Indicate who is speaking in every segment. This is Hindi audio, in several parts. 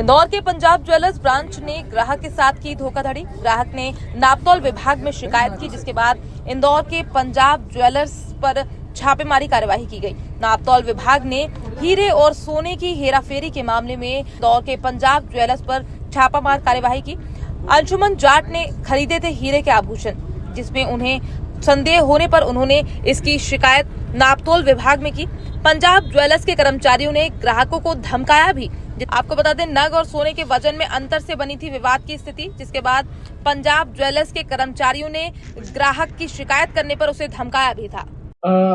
Speaker 1: इंदौर के पंजाब ज्वेलर्स ब्रांच ने ग्राहक के साथ की धोखाधड़ी। ग्राहक ने नापतोल विभाग में शिकायत की, जिसके बाद इंदौर के पंजाब ज्वेलर्स पर छापेमारी कार्यवाही की गई। नापतोल विभाग ने हीरे और सोने की हेराफेरी के मामले में इंदौर के पंजाब ज्वेलर्स पर छापामार कार्यवाही की। अंशुमन जाट ने खरीदे थे हीरे के आभूषण, जिसमें उन्हें संदेह होने पर उन्होंने इसकी शिकायत नापतोल विभाग में की। पंजाब ज्वेलर्स के कर्मचारियों ने ग्राहकों को धमकाया भी। आपको बता दें, नग और सोने के वजन में अंतर से बनी थी विवाद की स्थिति, जिसके बाद पंजाब ज्वेलर्स के कर्मचारियों ने ग्राहक की शिकायत करने पर उसे धमकाया भी था।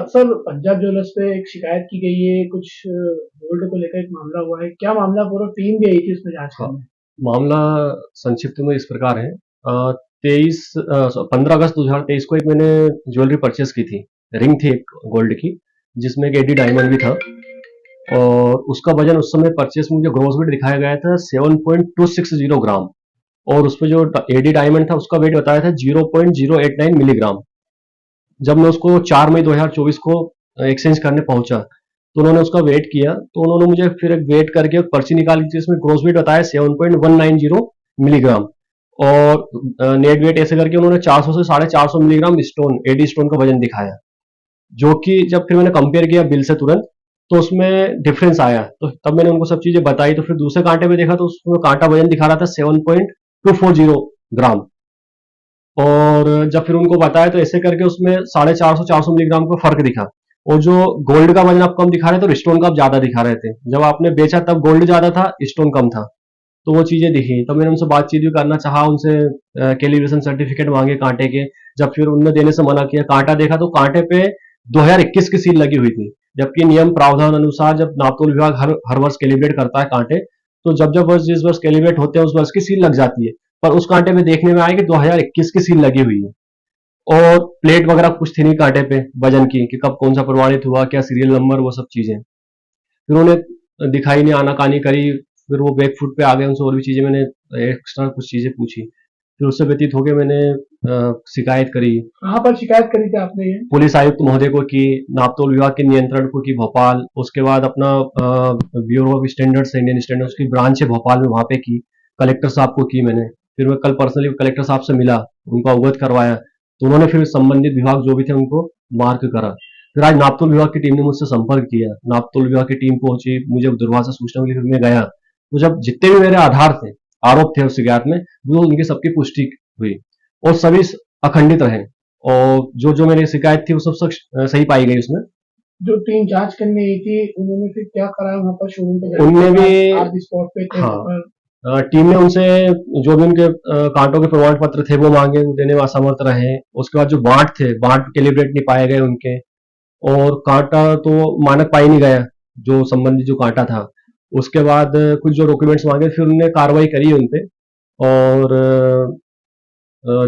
Speaker 2: सर, पंजाब ज्वेलर्स पे एक शिकायत की गई है, कुछ गोल्ड को लेकर एक मामला हुआ है। क्या मामला, पूरा टीम भी आई थी उसमें जांच करने?
Speaker 3: मामला संक्षिप्त में इस प्रकार है। 15 अगस्त 2023 को एक मैंने ज्वेलरी परचेस की थी। रिंग थी एक गोल्ड की, जिसमें एक एडी डायमंड भी था, और उसका वजन उस समय परचेस में मुझे ग्रॉस वेट दिखाया गया था 7.260 ग्राम, और उसमें जो एडी डायमंड था उसका वेट बताया था 0.089 मिलीग्राम। जब मैं उसको 4 मई 2024 को एक्सचेंज करने पहुंचा तो उन्होंने उसका वेट किया, तो उन्होंने मुझे फिर एक वेट करके पर्ची निकाली थी, इसमें ग्रॉस वेट बताया 7.190 मिलीग्राम, और नेट वेट ऐसे करके उन्होंने 400 से 450 मिलीग्राम स्टोन, एडी स्टोन का वजन दिखाया, जो कि जब फिर मैंने कंपेयर किया बिल से तुरंत, तो उसमें डिफरेंस आया। तो तब मैंने उनको सब चीजें बताई। तो फिर दूसरे कांटे पे देखा तो उसमें कांटा वजन दिखा रहा था 7.240 ग्राम, और जब फिर उनको बताया तो ऐसे करके उसमें 450-400 मिलीग्राम का फर्क दिखा। और जो गोल्ड का वजन आप कम दिखा रहे थे, तो स्टोन का आप ज्यादा दिखा रहे थे। जब आपने बेचा तब गोल्ड ज्यादा था, स्टोन कम था, तो वो चीजें दिखी। तब मैंने उनसे बातचीत भी करना चाहा, उनसे कैलिब्रेशन सर्टिफिकेट मांगे कांटे के। जब फिर उन्होंने देने से मना किया, कांटा देखा तो कांटे पे 2021 की सील लगी हुई थी, जबकि नियम प्रावधान अनुसार जब नापतोल विभाग हर वर्ष कैलिब्रेट करता है कांटे, तो जब वर्ष जिस वर्ष कैलिब्रेट होते हैं उस वर्ष की सील लग जाती है। पर उस कांटे में देखने में आया कि 2021 की सील लगी हुई है, और प्लेट वगैरह कुछ थी नहीं कांटे पे वजन की, कि कब कौन सा प्रमाणित हुआ, क्या सीरियल नंबर, वो सब चीजें फिर उन्होंने दिखाई नहीं, आनाकानी करी। फिर वो बैक फुट पे आ गए, उनसे और भी चीजें मैंने एक्स्ट्रा कुछ चीजें पूछी। फिर उससे व्यतीत होकर मैंने शिकायत करी।
Speaker 2: कहाँ पर शिकायत करी थी आपने? ये
Speaker 3: पुलिस आयुक्त महोदय को की, नापतोल विभाग के नियंत्रण को की भोपाल, उसके बाद अपना bureau of standards, Indian standards की ब्रांच है भोपाल में, वहां पे की। कलेक्टर साहब को की मैंने। फिर मैं कल पर्सनली कलेक्टर साहब से मिला, उनको अवगत करवाया, तो उन्होंने फिर संबंधित विभाग जो भी थे उनको मार्क करा। फिर आज नापतोल विभाग की टीम ने मुझसे संपर्क किया, नापतोल विभाग की टीम पहुंची, मुझे दूरभाष से सूचना मिली, फिर मैं गया। तो जब जितने भी मेरे आधार थे, आरोप थे उस शिकायत में, वो उनकी सबकी पुष्टि हुई, और सभी अखंडित रहे, और जो जो मेरी शिकायत थी वो सब सही पाई गई उसमें।
Speaker 2: जो टीम जांच करने आई थी, उन्होंने फिर क्या कराया वहां पर शोरूम पे?
Speaker 3: उनने भी,
Speaker 2: आप स्पॉट पे थे?
Speaker 3: हाँ, टीम ने उनसे जो भी उनके कांटों के प्रमाण पत्र थे वो मांगे, वो देने में असमर्थ रहे। उसके बाद जो बांट थे, बांट कैलिब्रेट नहीं पाए गए उनके, और कांटा तो मानक पाई नहीं गया जो संबंधित जो कांटा था। उसके बाद कुछ जो डॉक्यूमेंट्स मांगे, फिर उन्होंने कार्रवाई करी उनपे, और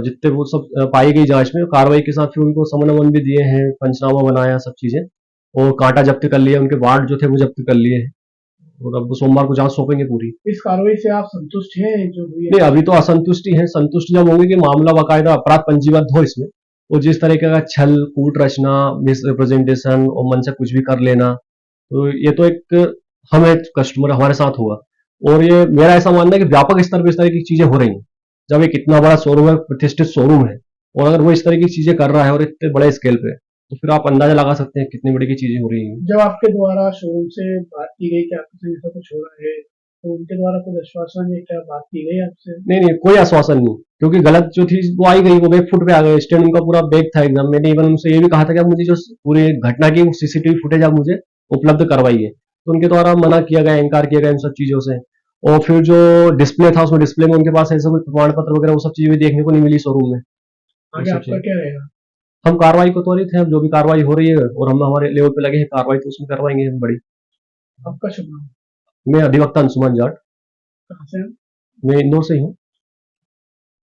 Speaker 3: जितने वो सब पाई गई जांच में, कार्रवाई के साथ फिर उनको समन वमन भी दिए हैं, पंचनामा बनाया, सब चीजें, और कांटा जब्त कर लिया, उनके वार्ड जो थे वो जब्त कर लिए हैं, और अब सोमवार को जांच सौंपेंगे पूरी।
Speaker 2: इस कार्रवाई से आप संतुष्ट हैं जो हुई है?
Speaker 3: नहीं, अभी तो असंतुष्टि है। संतुष्ट जब होंगे कि मामला बाकायदा अपराध पंजीबद्ध हो इसमें, और जिस तरीके का छल, कूट रचना, मिस रिप्रेजेंटेशन और मन से कुछ भी कर लेना, तो ये तो एक हमें कस्टमर हमारे साथ हुआ, और ये मेरा ऐसा मानना है कि व्यापक स्तर पर इस तरह की चीजें हो रही हैं। जब एक इतना बड़ा शोरूम है, प्रतिष्ठित शोरूम है, और अगर वो इस तरह की चीजें कर रहा है और इतने बड़े स्केल पे, तो फिर आप अंदाजा लगा सकते हैं कितनी बड़ी की चीजें हो रही हैं।
Speaker 2: जब आपके द्वारा शोरूम से बात की गई कि आपके संग ऐसा कुछ हो रहा है, तो उनके द्वारा कुछ आश्वासन या क्या बात की गई आपसे?
Speaker 3: नहीं नहीं, कोई आश्वासन नहीं, क्योंकि गलत जो थी वो आई गई, वो बैक फुट पे आ गए। स्टैंड उनका पूरा बैक था एकदम। मैंने इवन उनसे ये भी कहा था कि आप मुझे जो पूरी घटना की सीसीटीवी फुटेज आप मुझे उपलब्ध करवाइए, तो उनके द्वारा मना किया गया, इनकार किया गया इन सब चीजों से। और फिर जो डिस्प्ले था, उसमें डिस्प्ले में उनके पास ऐसा कोई प्रमाण पत्र वगैरह वो सब चीजें भी देखने को नहीं मिली शोरूम में।
Speaker 2: आगे आपका क्या रहेगा?
Speaker 3: हम कार्रवाई को त्वरित है, जो भी कार्रवाई हो रही है, और हम हमारे लेवल पे लगे हैं, कार्रवाई तो उसमें करवाएंगे हम बड़ी।
Speaker 2: आपका शुभ नाम?
Speaker 3: मैं अधिवक्ता अंशुमन जाट,
Speaker 2: कहाँ से हैं?
Speaker 3: मैं इंदौर से ही हूँ।